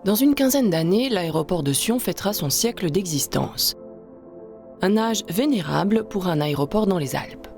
Dans une quinzaine d'années, l'aéroport de Sion fêtera son siècle d'existence. Un âge vénérable pour un aéroport dans les Alpes.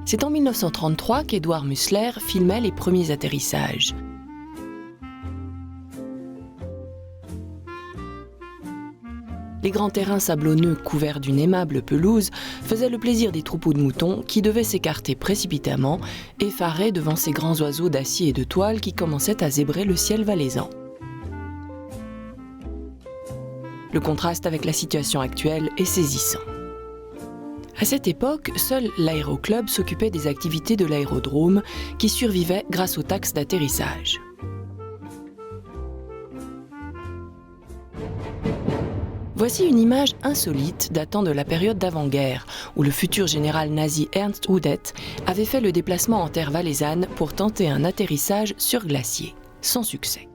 C'est en 1933 qu'Édouard Mussler filmait les premiers atterrissages. Les grands terrains sablonneux couverts d'une aimable pelouse faisaient le plaisir des troupeaux de moutons qui devaient s'écarter précipitamment, effarés devant ces grands oiseaux d'acier et de toile qui commençaient à zébrer le ciel valaisan. Le contraste avec la situation actuelle est saisissant. À cette époque, seul l'aéroclub s'occupait des activités de l'aérodrome qui survivaient grâce aux taxes d'atterrissage. Voici une image insolite datant de la période d'avant-guerre, où le futur général nazi Ernst Udet avait fait le déplacement en terre valaisanne pour tenter un atterrissage sur glacier, sans succès.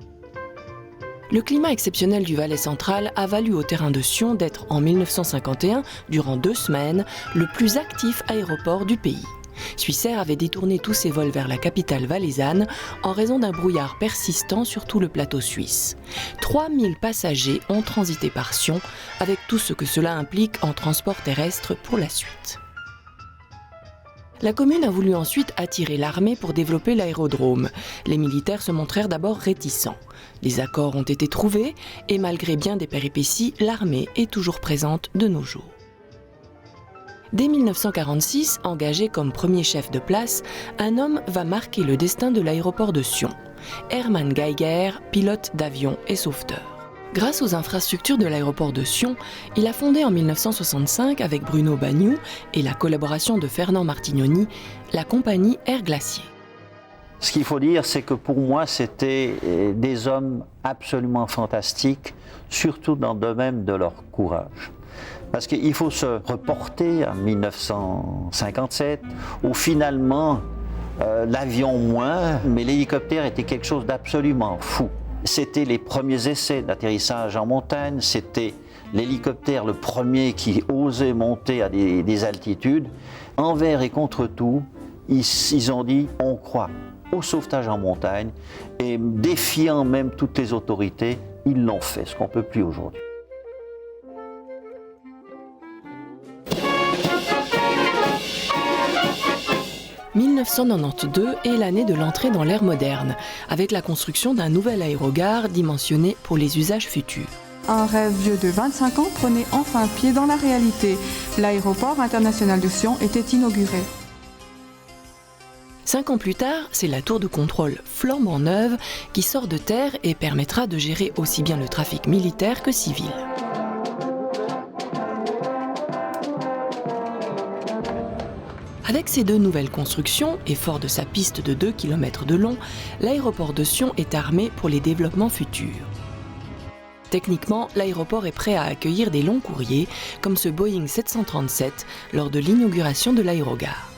Le climat exceptionnel du Valais central a valu au terrain de Sion d'être en 1951, durant 2 semaines, le plus actif aéroport du pays. Swissair avait détourné tous ses vols vers la capitale valaisanne en raison d'un brouillard persistant sur tout le plateau suisse. 3000 passagers ont transité par Sion, avec tout ce que cela implique en transport terrestre pour la suite. La commune a voulu ensuite attirer l'armée pour développer l'aérodrome. Les militaires se montrèrent d'abord réticents. Les accords ont été trouvés et malgré bien des péripéties, l'armée est toujours présente de nos jours. Dès 1946, engagé comme premier chef de place, un homme va marquer le destin de l'aéroport de Sion. Hermann Geiger, pilote d'avion et sauveteur. Grâce aux infrastructures de l'aéroport de Sion, il a fondé en 1965 avec Bruno Bagnoux et la collaboration de Fernand Martignoni, la compagnie Air Glacier. Ce qu'il faut dire, c'est que pour moi, c'était des hommes absolument fantastiques, surtout dans le domaine de leur courage. Parce qu'il faut se reporter en 1957, où finalement, l'avion moins, mais l'hélicoptère était quelque chose d'absolument fou. C'était les premiers essais d'atterrissage en montagne, c'était l'hélicoptère le premier qui osait monter à des altitudes. Envers et contre tout, ils ont dit « on croit au sauvetage en montagne » et défiant même toutes les autorités, ils l'ont fait, ce qu'on ne peut plus aujourd'hui. « 1992 est l'année de l'entrée dans l'ère moderne, avec la construction d'un nouvel aérogare dimensionné pour les usages futurs. Un rêve vieux de 25 ans prenait enfin pied dans la réalité. L'aéroport international de Sion était inauguré. 5 ans plus tard, c'est la tour de contrôle flambant neuve qui sort de terre et permettra de gérer aussi bien le trafic militaire que civil. Avec ces 2 nouvelles constructions, et fort de sa piste de 2 km de long, l'aéroport de Sion est armé pour les développements futurs. Techniquement, l'aéroport est prêt à accueillir des longs courriers, comme ce Boeing 737 lors de l'inauguration de l'aérogare.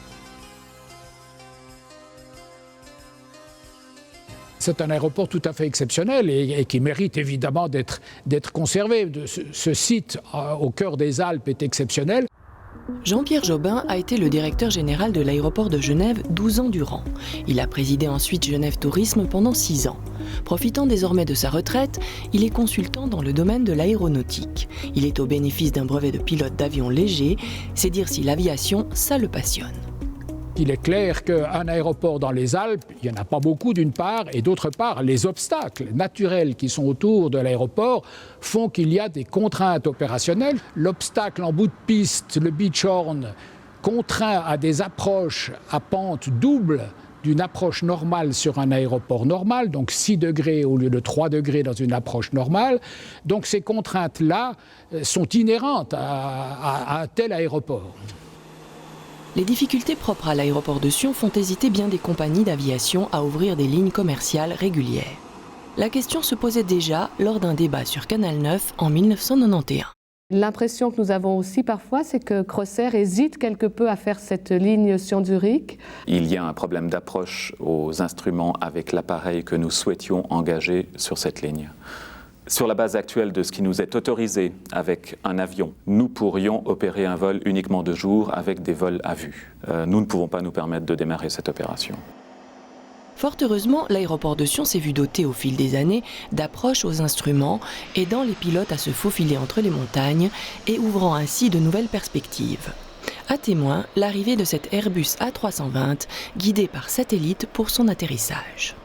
C'est un aéroport tout à fait exceptionnel et qui mérite évidemment d'être conservé. Ce site au cœur des Alpes est exceptionnel. Jean-Pierre Jobin a été le directeur général de l'aéroport de Genève 12 ans durant. Il a présidé ensuite Genève Tourisme pendant 6 ans. Profitant désormais de sa retraite, il est consultant dans le domaine de l'aéronautique. Il est au bénéfice d'un brevet de pilote d'avion léger. C'est dire si l'aviation, ça le passionne. Il est clair qu'un aéroport dans les Alpes, il n'y en a pas beaucoup d'une part, et d'autre part, les obstacles naturels qui sont autour de l'aéroport font qu'il y a des contraintes opérationnelles. L'obstacle en bout de piste, le beachhorn, contraint à des approches à pente double d'une approche normale sur un aéroport normal, donc 6 degrés au lieu de 3 degrés dans une approche normale. Donc ces contraintes-là sont inhérentes à un tel aéroport. Les difficultés propres à l'aéroport de Sion font hésiter bien des compagnies d'aviation à ouvrir des lignes commerciales régulières. La question se posait déjà lors d'un débat sur Canal 9 en 1991. L'impression que nous avons aussi parfois, c'est que Crossair hésite quelque peu à faire cette ligne Sion-Zurich. Il y a un problème d'approche aux instruments avec l'appareil que nous souhaitions engager sur cette ligne. Sur la base actuelle de ce qui nous est autorisé avec un avion, nous pourrions opérer un vol uniquement de jour avec des vols à vue. Nous ne pouvons pas nous permettre de démarrer cette opération. Fort heureusement, l'aéroport de Sion s'est vu doté au fil des années d'approches aux instruments, aidant les pilotes à se faufiler entre les montagnes et ouvrant ainsi de nouvelles perspectives. À témoin, l'arrivée de cet Airbus A320, guidé par satellite pour son atterrissage.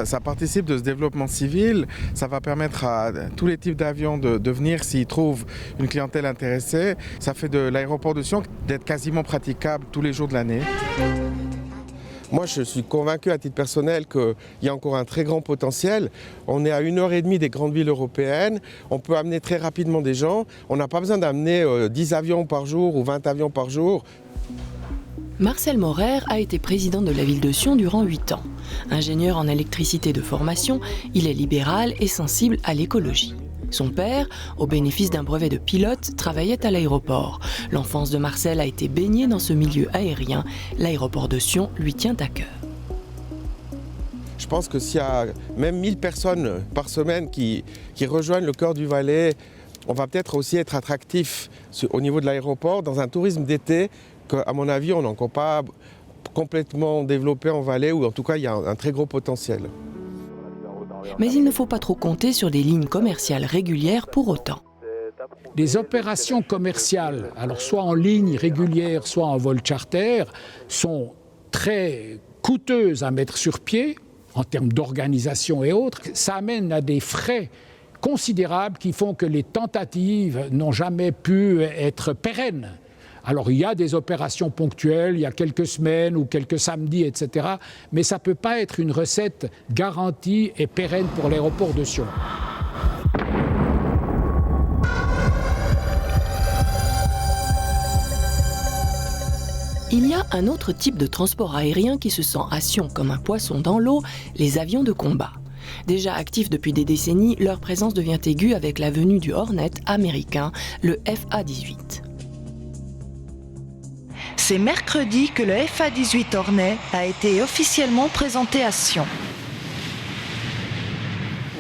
Ça participe de ce développement civil, ça va permettre à tous les types d'avions de venir s'ils trouvent une clientèle intéressée. Ça fait de l'aéroport de Sion d'être quasiment praticable tous les jours de l'année. Moi, je suis convaincu à titre personnel qu'il y a encore un très grand potentiel. On est à 1h30 des grandes villes européennes. On peut amener très rapidement des gens. On n'a pas besoin d'amener 10 avions par jour ou 20 avions par jour. Marcel Maurer a été président de la ville de Sion durant 8 ans. Ingénieur en électricité de formation, il est libéral et sensible à l'écologie. Son père, au bénéfice d'un brevet de pilote, travaillait à l'aéroport. L'enfance de Marcel a été baignée dans ce milieu aérien. L'aéroport de Sion lui tient à cœur. Je pense que s'il y a même 1000 personnes par semaine qui rejoignent le cœur du Valais, on va peut-être aussi être attractif au niveau de l'aéroport dans un tourisme d'été qu'à mon avis, on n'a encore pas complètement développé en Valais, ou en tout cas, il y a un très gros potentiel. Mais il ne faut pas trop compter sur des lignes commerciales régulières pour autant. Les opérations commerciales, alors soit en ligne régulière, soit en vol charter, sont très coûteuses à mettre sur pied, en termes d'organisation et autres. Ça amène à des frais considérables qui font que les tentatives n'ont jamais pu être pérennes. Alors il y a des opérations ponctuelles, il y a quelques semaines ou quelques samedis, etc. Mais ça ne peut pas être une recette garantie et pérenne pour l'aéroport de Sion. Il y a un autre type de transport aérien qui se sent à Sion comme un poisson dans l'eau, les avions de combat. Déjà actifs depuis des décennies, leur présence devient aiguë avec la venue du Hornet américain, le FA-18. C'est mercredi que le FA-18 Hornet a été officiellement présenté à Sion.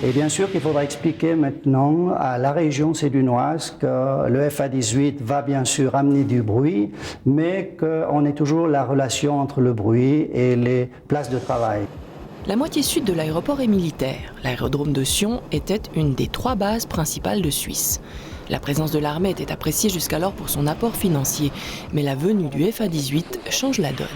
Et bien sûr qu'il faudra expliquer maintenant à la région sédunoise que le FA-18 va bien sûr amener du bruit, mais qu'on est toujours la relation entre le bruit et les places de travail. La moitié sud de l'aéroport est militaire. L'aérodrome de Sion était une des 3 bases principales de Suisse. La présence de l'armée était appréciée jusqu'alors pour son apport financier, mais la venue du FA-18 change la donne.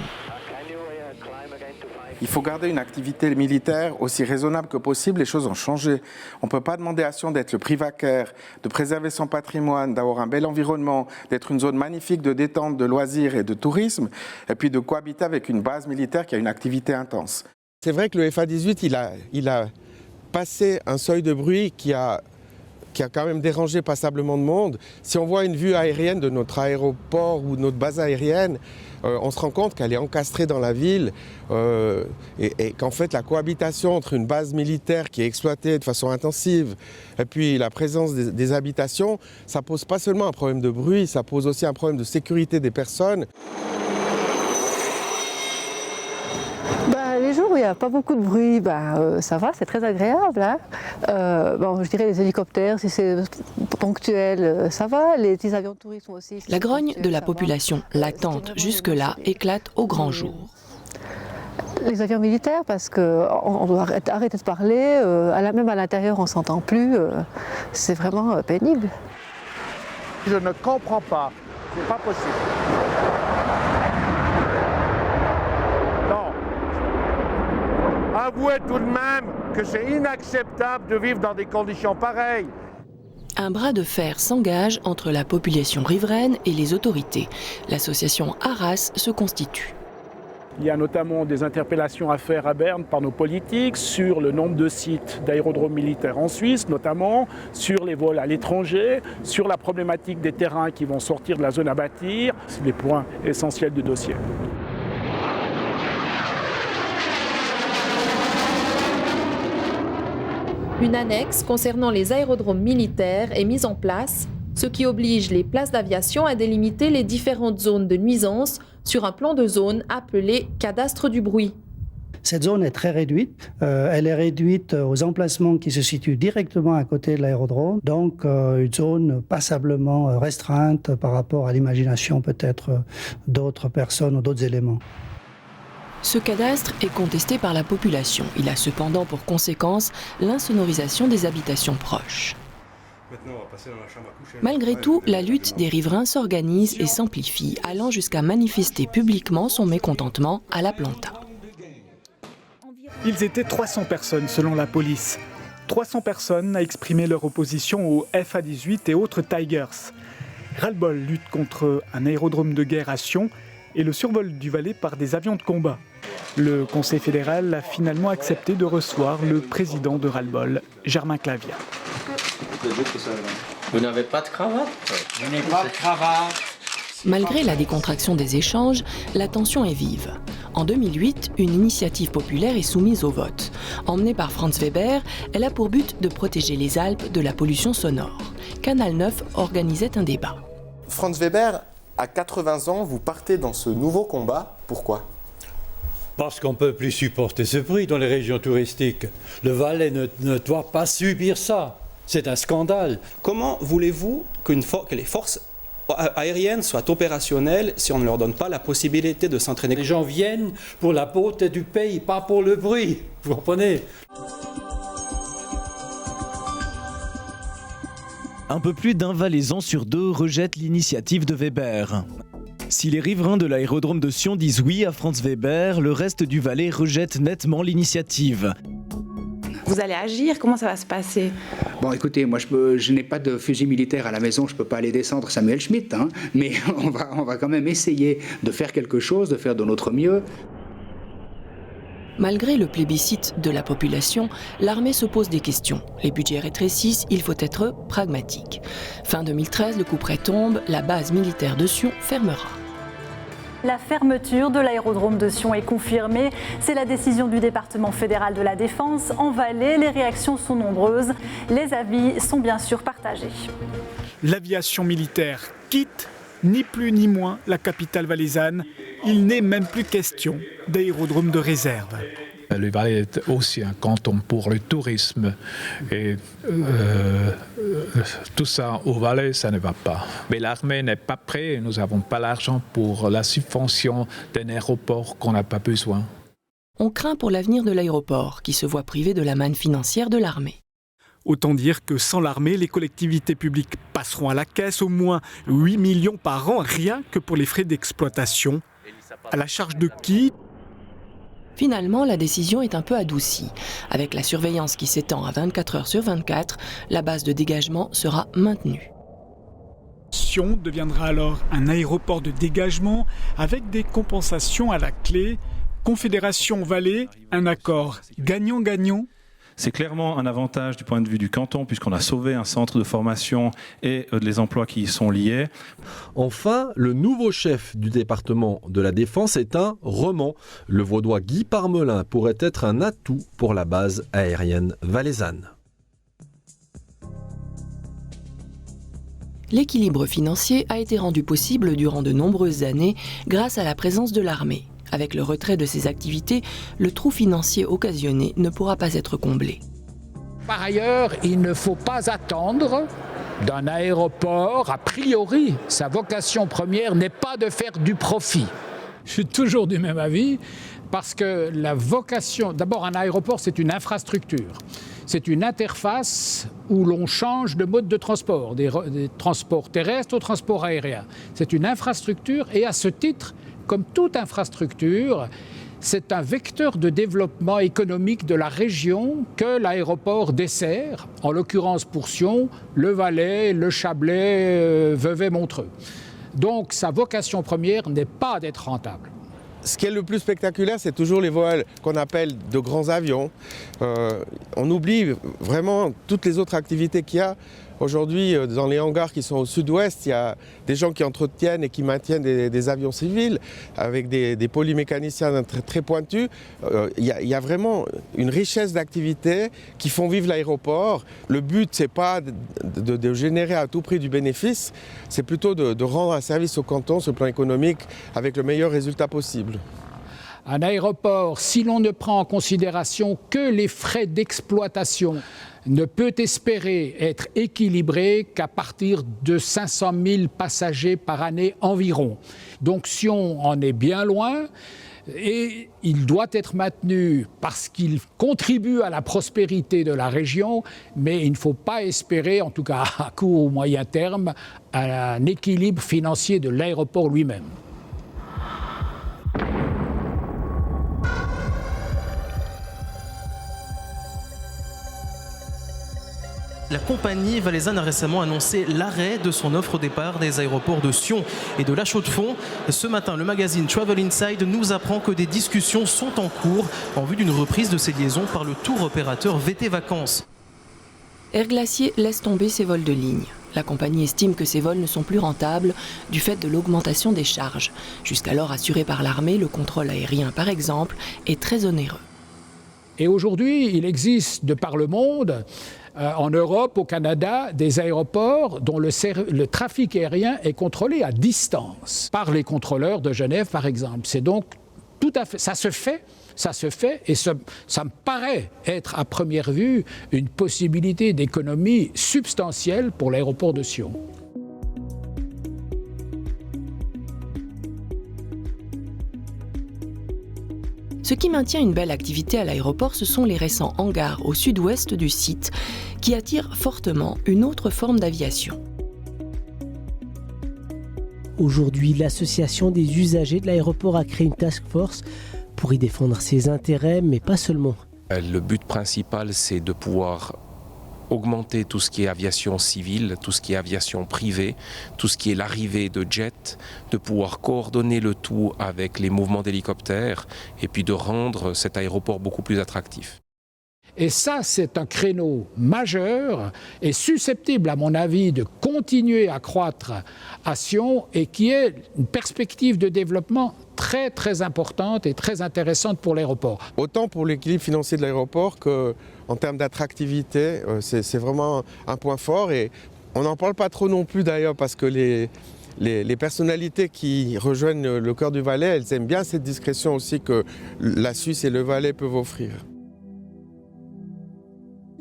Il faut garder une activité militaire aussi raisonnable que possible. Les choses ont changé. On ne peut pas demander à Sion d'être le Privacaire, de préserver son patrimoine, d'avoir un bel environnement, d'être une zone magnifique de détente, de loisirs et de tourisme, et puis de cohabiter avec une base militaire qui a une activité intense. C'est vrai que le FA-18, il a passé un seuil de bruit qui a quand même dérangé passablement de monde. Si on voit une vue aérienne de notre aéroport ou de notre base aérienne, on se rend compte qu'elle est encastrée dans la ville et qu'en fait la cohabitation entre une base militaire qui est exploitée de façon intensive et puis la présence des habitations, ça pose pas seulement un problème de bruit, ça pose aussi un problème de sécurité des personnes. Les jours où il n'y a pas beaucoup de bruit, ça va, c'est très agréable. Hein. Je dirais les hélicoptères, si c'est ponctuel, ça va. Les petits avions de tourisme aussi. La grogne de la population latente jusque-là éclate au grand jour. Les avions militaires, parce qu'on doit arrêter de parler, même à l'intérieur on ne s'entend plus, c'est vraiment pénible. Je ne comprends pas, c'est pas possible. Avouez tout de même que c'est inacceptable de vivre dans des conditions pareilles. Un bras de fer s'engage entre la population riveraine et les autorités. L'association Arras se constitue. Il y a notamment des interpellations à faire à Berne par nos politiques sur le nombre de sites d'aérodromes militaires en Suisse, notamment sur les vols à l'étranger, sur la problématique des terrains qui vont sortir de la zone à bâtir. C'est des points essentiels du dossier. Une annexe concernant les aérodromes militaires est mise en place, ce qui oblige les places d'aviation à délimiter les différentes zones de nuisance sur un plan de zone appelé cadastre du bruit. Cette zone est très réduite. Elle est réduite aux emplacements qui se situent directement à côté de l'aérodrome, donc une zone passablement restreinte par rapport à l'imagination peut-être d'autres personnes ou d'autres éléments. Ce cadastre est contesté par la population. Il a cependant pour conséquence l'insonorisation des habitations proches. Malgré tout, la lutte des riverains s'organise et s'amplifie, allant jusqu'à manifester publiquement son mécontentement à la Planta. Ils étaient 300 personnes selon la police. 300 personnes à exprimer leur opposition au FA-18 et autres Tigers. Ras-le-bol lutte contre un aérodrome de guerre à Sion et le survol du Valais par des avions de combat. Le Conseil fédéral a finalement accepté de recevoir le président de Ras-le-bol, Germain Clavia. Vous n'avez pas de cravate ? Je n'ai pas de cravate. Malgré la décontraction des échanges, la tension est vive. En 2008, une initiative populaire est soumise au vote. Emmenée par Franz Weber, elle a pour but de protéger les Alpes de la pollution sonore. Canal 9 organisait un débat. Franz Weber, à 80 ans, vous partez dans ce nouveau combat. Pourquoi ? Parce qu'on ne peut plus supporter ce bruit dans les régions touristiques. Le Valais ne doit pas subir ça. C'est un scandale. Comment voulez-vous que les forces aériennes soient opérationnelles si on ne leur donne pas la possibilité de s'entraîner ? Les gens viennent pour la beauté du pays, pas pour le bruit. Vous comprenez ? Un peu plus d'un Valaisan sur deux rejette l'initiative de Weber. Si les riverains de l'aérodrome de Sion disent oui à Franz Weber, le reste du Valais rejette nettement l'initiative. Vous allez agir ? Comment ça va se passer ? Bon, écoutez, moi je n'ai pas de fusil militaire à la maison, je ne peux pas aller descendre Samuel Schmitt, hein, mais on va quand même essayer de faire quelque chose, de faire de notre mieux. Malgré le plébiscite de la population, l'armée se pose des questions. Les budgets rétrécissent, il faut être pragmatique. Fin 2013, le couperet tombe, la base militaire de Sion fermera. La fermeture de l'aérodrome de Sion est confirmée. C'est la décision du département fédéral de la Défense. En Valais, les réactions sont nombreuses. Les avis sont bien sûr partagés. L'aviation militaire quitte, ni plus ni moins, la capitale valaisanne. Il n'est même plus question d'aérodrome de réserve. Le Valais est aussi un canton pour le tourisme et tout ça au Valais, ça ne va pas. Mais l'armée n'est pas prête, nous n'avons pas l'argent pour la subvention d'un aéroport qu'on n'a pas besoin. On craint pour l'avenir de l'aéroport, qui se voit privé de la manne financière de l'armée. Autant dire que sans l'armée, les collectivités publiques passeront à la caisse au moins 8 millions par an, rien que pour les frais d'exploitation. À la charge de qui ? Finalement, la décision est un peu adoucie. Avec la surveillance qui s'étend à 24 heures sur 24, la base de dégagement sera maintenue. Sion deviendra alors un aéroport de dégagement avec des compensations à la clé. Confédération Valais, un accord gagnant-gagnant. C'est clairement un avantage du point de vue du canton puisqu'on a sauvé un centre de formation et les emplois qui y sont liés. Enfin, le nouveau chef du département de la Défense est un Roman. Le Vaudois Guy Parmelin pourrait être un atout pour la base aérienne valaisanne. L'équilibre financier a été rendu possible durant de nombreuses années grâce à la présence de l'armée. Avec le retrait de ces activités, le trou financier occasionné ne pourra pas être comblé. Par ailleurs, il ne faut pas attendre d'un aéroport, a priori, sa vocation première n'est pas de faire du profit. Je suis toujours du même avis, parce que la vocation, d'abord un aéroport c'est une infrastructure. C'est une interface où l'on change de mode de transport, des transports terrestres au transport aérien. C'est une infrastructure et à ce titre, comme toute infrastructure, c'est un vecteur de développement économique de la région que l'aéroport dessert, en l'occurrence pour Sion, le Valais, le Chablais, Vevey-Montreux. Donc sa vocation première n'est pas d'être rentable. Ce qui est le plus spectaculaire, c'est toujours les vols qu'on appelle de grands avions. On oublie vraiment toutes les autres activités qu'il y a. Aujourd'hui, dans les hangars qui sont au sud-ouest, il y a des gens qui entretiennent et qui maintiennent des avions civils avec des polymécaniciens très pointus. Il y a vraiment une richesse d'activités qui font vivre l'aéroport. Le but, ce n'est pas de générer à tout prix du bénéfice, c'est plutôt de rendre un service au canton sur le plan économique avec le meilleur résultat possible. Un aéroport, si l'on ne prend en considération que les frais d'exploitation, ne peut espérer être équilibré qu'à partir de 500 000 passagers par année environ. Donc Sion en est bien loin. Et il doit être maintenu parce qu'il contribue à la prospérité de la région, mais il ne faut pas espérer, en tout cas à court ou moyen terme, un équilibre financier de l'aéroport lui-même. La compagnie valaisanne a récemment annoncé l'arrêt de son offre au départ des aéroports de Sion et de La Chaux-de-Fonds. Ce matin, le magazine Travel Inside nous apprend que des discussions sont en cours en vue d'une reprise de ces liaisons par le tour opérateur VT Vacances. Air Glacier laisse tomber ses vols de ligne. La compagnie estime que ces vols ne sont plus rentables du fait de l'augmentation des charges. Jusqu'alors assuré par l'armée, le contrôle aérien par exemple est très onéreux. Et aujourd'hui, il existe de par le monde, en Europe, au Canada, des aéroports dont le trafic aérien est contrôlé à distance par les contrôleurs de Genève, par exemple. C'est donc tout à fait, ça se fait, et ça me paraît être à première vue une possibilité d'économie substantielle pour l'aéroport de Sion. Ce qui maintient une belle activité à l'aéroport, ce sont les récents hangars au sud-ouest du site qui attirent fortement une autre forme d'aviation. Aujourd'hui, l'association des usagers de l'aéroport a créé une task force pour y défendre ses intérêts, mais pas seulement. Le but principal, c'est de pouvoir augmenter tout ce qui est aviation civile, tout ce qui est aviation privée, tout ce qui est l'arrivée de jets, de pouvoir coordonner le tout avec les mouvements d'hélicoptères et puis de rendre cet aéroport beaucoup plus attractif. Et ça, c'est un créneau majeur et susceptible, à mon avis, de continuer à croître à Sion et qui est une perspective de développement très, très importante et très intéressante pour l'aéroport. Autant pour l'équilibre financier de l'aéroport qu'en termes d'attractivité, c'est vraiment un point fort. Et on n'en parle pas trop non plus d'ailleurs parce que les personnalités qui rejoignent le cœur du Valais, elles aiment bien cette discrétion aussi que la Suisse et le Valais peuvent offrir.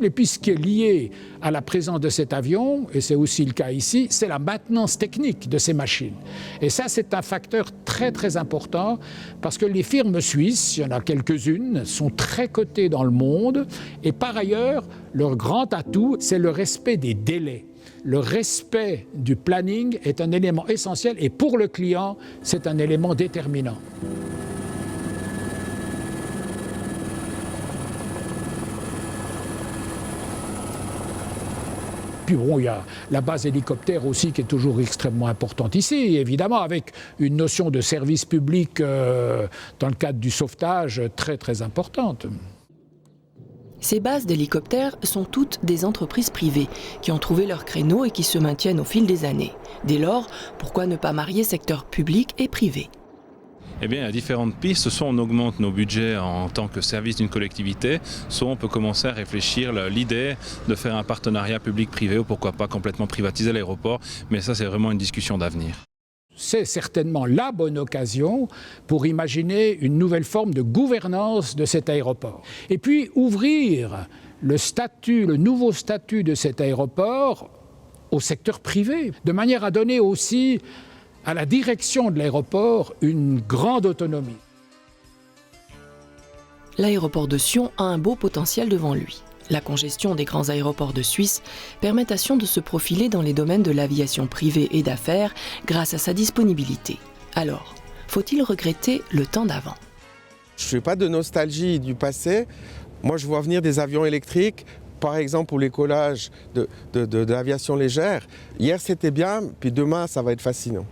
Et puis ce qui est lié à la présence de cet avion, et c'est aussi le cas ici, c'est la maintenance technique de ces machines. Et ça, c'est un facteur très très important parce que les firmes suisses, il y en a quelques-unes, sont très cotées dans le monde. Et par ailleurs, leur grand atout, c'est le respect des délais. Le respect du planning est un élément essentiel et pour le client, c'est un élément déterminant. Puis bon, il y a la base hélicoptère aussi qui est toujours extrêmement importante ici, évidemment avec une notion de service public dans le cadre du sauvetage très très importante. Ces bases d'hélicoptères sont toutes des entreprises privées qui ont trouvé leur créneau et qui se maintiennent au fil des années. Dès lors, pourquoi ne pas marier secteur public et privé ? Eh bien, il y a différentes pistes. Soit on augmente nos budgets en tant que service d'une collectivité, soit on peut commencer à réfléchir l'idée de faire un partenariat public-privé ou pourquoi pas complètement privatiser l'aéroport. Mais ça, c'est vraiment une discussion d'avenir. C'est certainement la bonne occasion pour imaginer une nouvelle forme de gouvernance de cet aéroport. Et puis ouvrir le nouveau statut de cet aéroport au secteur privé, de manière à donner aussi à la direction de l'aéroport une grande autonomie. L'aéroport de Sion a un beau potentiel devant lui. La congestion des grands aéroports de Suisse permet à Sion de se profiler dans les domaines de l'aviation privée et d'affaires grâce à sa disponibilité. Alors, faut-il regretter le temps d'avant ? Je ne fais pas de nostalgie du passé. Moi, je vois venir des avions électriques, par exemple pour les collages de l'aviation légère. Hier, c'était bien, puis demain, ça va être fascinant.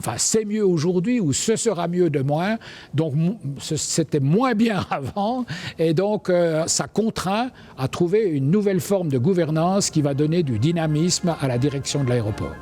Enfin, c'est mieux aujourd'hui ou ce sera mieux demain. Donc, c'était moins bien avant. Et donc, ça contraint à trouver une nouvelle forme de gouvernance qui va donner du dynamisme à la direction de l'aéroport.